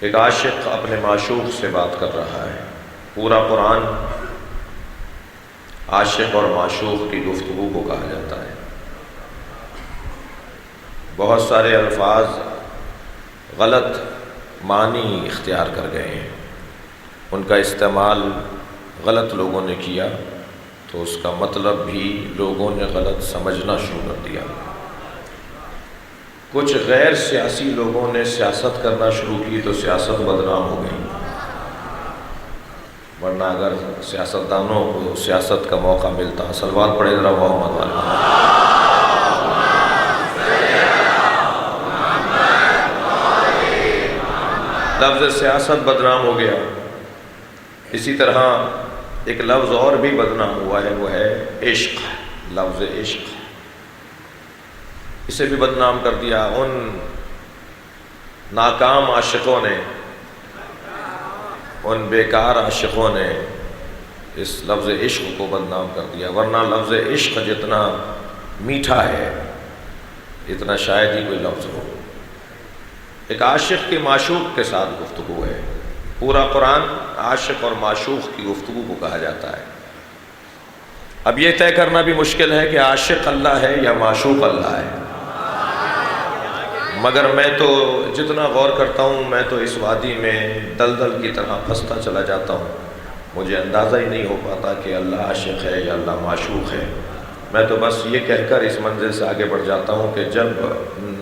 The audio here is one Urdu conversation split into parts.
ایک عاشق اپنے معشوق سے بات کر رہا ہے۔ پورا قرآن عاشق اور معشوق کی گفتگو کو کہا جاتا ہے۔ بہت سارے الفاظ غلط معنی اختیار کر گئے ہیں، ان کا استعمال غلط لوگوں نے کیا تو اس کا مطلب بھی لوگوں نے غلط سمجھنا شروع کر دیا۔ کچھ غیر سیاسی لوگوں نے سیاست کرنا شروع کی تو سیاست بدنام ہو گئی، ورنہ اگر سیاستدانوں کو سیاست کا موقع ملتا، صلوات پڑھے ذرا محمد والے۔ لفظ سیاست بدنام ہو گیا۔ اسی طرح ایک لفظ اور بھی بدنام ہوا ہے، وہ ہے عشق۔ لفظ عشق اسے بھی بدنام کر دیا۔ ان ناکام عاشقوں نے، ان بیکار عاشقوں نے اس لفظ عشق کو بدنام کر دیا، ورنہ لفظ عشق جتنا میٹھا ہے اتنا شاید ہی کوئی لفظ ہو۔ ایک عاشق کے معشوق کے ساتھ گفتگو ہے۔ پورا قرآن عاشق اور معشوق کی گفتگو کو کہا جاتا ہے۔ اب یہ طے کرنا بھی مشکل ہے کہ عاشق اللہ ہے یا معشوق اللہ ہے، مگر میں تو جتنا غور کرتا ہوں میں تو اس وادی میں دلدل کی طرح پھنستا چلا جاتا ہوں، مجھے اندازہ ہی نہیں ہو پاتا کہ اللہ عاشق ہے یا اللہ معشوق ہے۔ میں تو بس یہ کہہ کر اس منزل سے آگے بڑھ جاتا ہوں کہ جب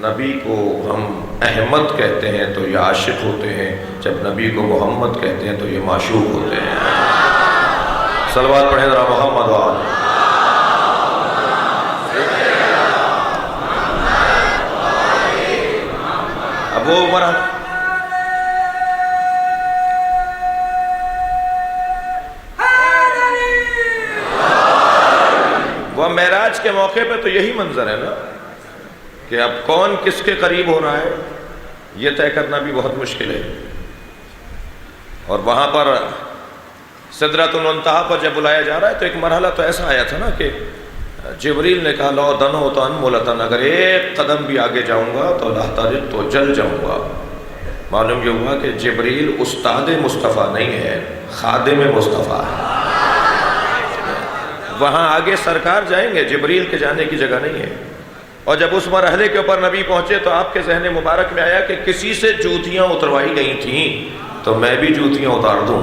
نبی کو ہم احمد کہتے ہیں تو یہ عاشق ہوتے ہیں، جب نبی کو محمد کہتے ہیں تو یہ معشوق ہوتے ہیں۔ صلوات پڑھیں ذرا محمد وآلہ۔ اب وہ عمر وہ معراج کے موقع پہ تو یہی منظر ہے نا کہ اب کون کس کے قریب ہو رہا ہے یہ طے کرنا بھی بہت مشکل ہے۔ اور وہاں پر سدرۃ المنتہا پر جب بلایا جا رہا ہے تو ایک مرحلہ تو ایسا آیا تھا نا کہ جبریل نے کہا لو دنو تو انمولتن، اگر ایک قدم بھی آگے جاؤں گا تو لہترق تو جل جاؤں گا۔ معلوم یہ ہوا کہ جبریل استاد مصطفیٰ نہیں ہے، خادم مصطفیٰ ہے۔ وہاں آگے سرکار جائیں گے، جبریل کے جانے کی جگہ نہیں ہے۔ اور جب اس مرحلے کے اوپر نبی پہنچے تو آپ کے ذہن مبارک میں آیا کہ کسی سے جوتیاں اتروائی گئی تھیں تو میں بھی جوتیاں اتار دوں۔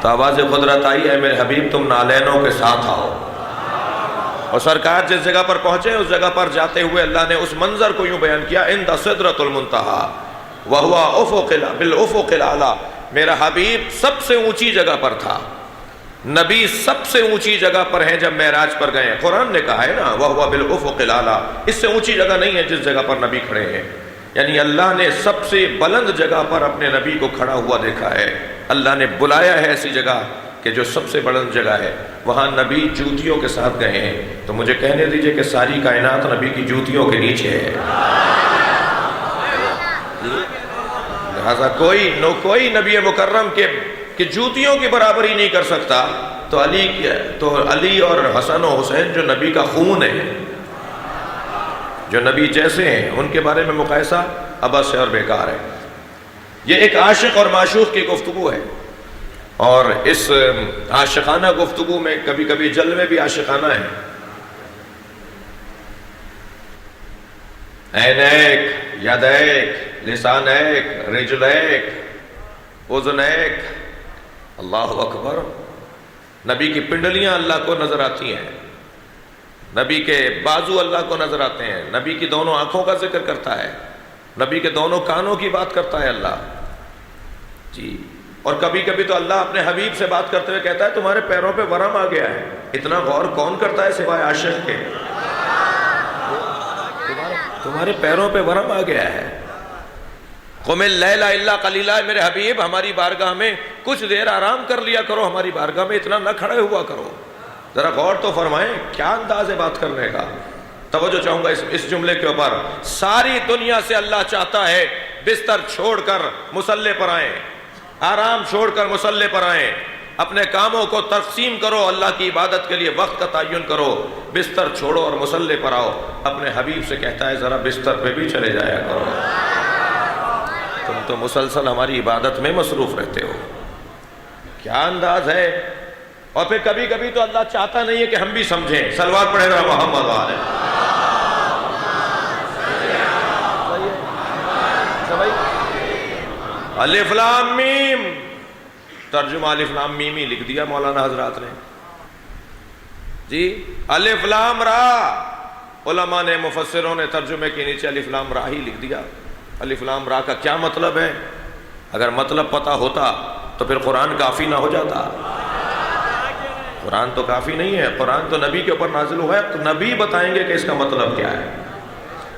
تو آواز قدرت آئی، اے میرے حبیب تم نالینوں کے ساتھ آؤ۔ اور سرکار جس جگہ پر پہنچے اس جگہ پر جاتے ہوئے اللہ نے اس منظر کو یوں بیان کیا، عند سدرۃ المنتہا وہو افق بالافق الاعلی، میرا حبیب سب سے اونچی جگہ پر تھا۔ نبی سب سے اونچی جگہ پر ہیں جب معراج پر گئے ہیں۔ قرآن نے کہا ہے نا وہو بالافق الاعلی، اس سے اونچی جگہ نہیں ہے جس جگہ پر نبی کھڑے ہیں۔ یعنی اللہ نے سب سے بلند جگہ پر اپنے نبی کو کھڑا ہوا دیکھا ہے۔ اللہ نے بلایا ہے ایسی جگہ کہ جو سب سے بلند جگہ ہے، وہاں نبی جوتیوں کے ساتھ گئے ہیں۔ تو مجھے کہنے دیجئے کہ ساری کائنات نبی کی جوتیوں کے نیچے ہے۔ لہذا کوئی نبی مکرم کہ جوتیوں کی برابری نہیں کر سکتا، تو علی اور حسن و حسین جو نبی کا خون ہے، جو نبی جیسے ہیں، ان کے بارے میں مقایسہ عبث اور بیکار ہے۔ یہ ایک عاشق اور معشوق کی گفتگو ہے، اور اس عاشقانہ گفتگو میں کبھی کبھی جلوے بھی عاشقانہ ہیں۔ عینیک، یدیک، لسانیک، رجلیک، اذنیک، اللہ اکبر۔ نبی کی پنڈلیاں اللہ کو نظر آتی ہیں، نبی کے بازو اللہ کو نظر آتے ہیں، نبی کی دونوں آنکھوں کا ذکر کرتا ہے، نبی کے دونوں کانوں کی بات کرتا ہے اللہ جی۔ اور کبھی کبھی تو اللہ اپنے حبیب سے بات کرتے ہوئے کہتا ہے تمہارے پیروں پہ ورم آ گیا ہے۔ اتنا غور کون کرتا ہے سوائے عاشق کے؟ تمہارے پیروں پہ ورم آ گیا ہے۔ قم اللیل الا قلیلا، میرے حبیب ہماری بارگاہ میں کچھ دیر آرام کر لیا کرو، ہماری بارگاہ میں اتنا نہ کھڑے ہوا کرو۔ ذرا غور تو فرمائیں، کیا انداز ہے بات کرنے کا۔ توجہ چاہوں گا اس جملے کے اوپر۔ ساری دنیا سے اللہ چاہتا ہے بستر چھوڑ کر مصلے پر آئیں، آرام چھوڑ کر مصلے پر آئیں، اپنے کاموں کو تقسیم کرو، اللہ کی عبادت کے لیے وقت کا تعین کرو، بستر چھوڑو اور مصلے پر آؤ۔ اپنے حبیب سے کہتا ہے ذرا بستر پہ بھی چلے جایا کرو۔ تم آپ تو مسلسل ہماری عبادت میں مصروف رہتے ہو. کیا انداز ہے. اور پھر کبھی کبھی تو اللہ چاہتا نہیں ہے کہ ہم بھی سمجھیں. صلوات پڑھے گا محمد والے. الف لام میم، ترجمہ الف لام میم ہی لکھ دیا مولانا حضرات نے جی. الف لام را، علماء نے مفسروں نے ترجمے کے نیچے الف لام را ہی لکھ دیا. الف لام را کا کیا مطلب ہے؟ اگر مطلب پتہ ہوتا تو پھر قرآن کافی نہ ہو جاتا. قرآن تو کافی نہیں ہے، قرآن تو نبی کے اوپر نازل ہوا ہے، تو نبی بتائیں گے کہ اس کا مطلب کیا ہے.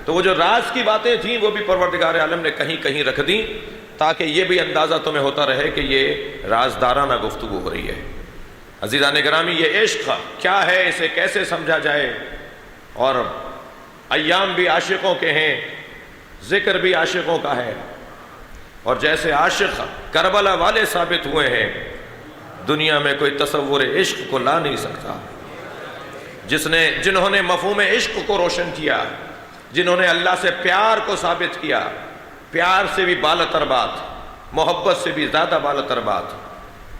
تو وہ جو راز کی باتیں تھیں وہ بھی پروردگار عالم نے کہیں کہیں رکھ دیں تاکہ یہ بھی اندازہ تمہیں ہوتا رہے کہ یہ رازدارانہ گفتگو ہو رہی ہے. عزیزان گرامی، یہ عشق کیا ہے، اسے کیسے سمجھا جائے. اور ایام بھی عاشقوں کے ہیں، ذکر بھی عاشقوں کا ہے. اور جیسے عاشق کربلا والے ثابت ہوئے ہیں، دنیا میں کوئی تصور عشق کو لا نہیں سکتا. جنہوں نے مفہوم عشق کو روشن کیا، جنہوں نے اللہ سے پیار کو ثابت کیا، پیار سے بھی بالاتر بات، محبت سے بھی زیادہ بالاتر بات.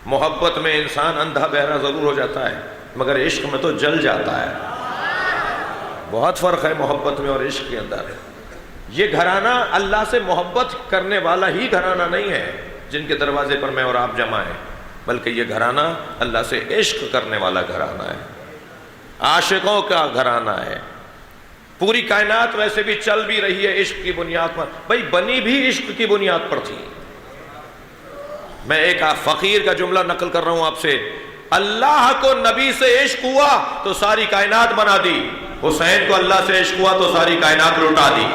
محبت میں انسان اندھا بہرا ضرور ہو جاتا ہے مگر عشق میں تو جل جاتا ہے. بہت فرق ہے محبت میں اور عشق کے اندر. یہ گھرانہ اللہ سے محبت کرنے والا ہی گھرانہ نہیں ہے جن کے دروازے پر میں اور آپ جمع ہیں، بلکہ یہ گھرانہ اللہ سے عشق کرنے والا گھرانہ ہے، عاشقوں کا گھرانہ ہے. پوری کائنات ویسے بھی چل بھی رہی ہے عشق کی بنیاد پر. بھائی بنی بھی عشق کی بنیاد پر تھی. میں ایک فقیر کا جملہ نقل کر رہا ہوں آپ سے. اللہ کو نبی سے عشق ہوا تو ساری کائنات بنا دی، حسین کو اللہ سے عشق ہوا تو ساری کائنات لٹا دی.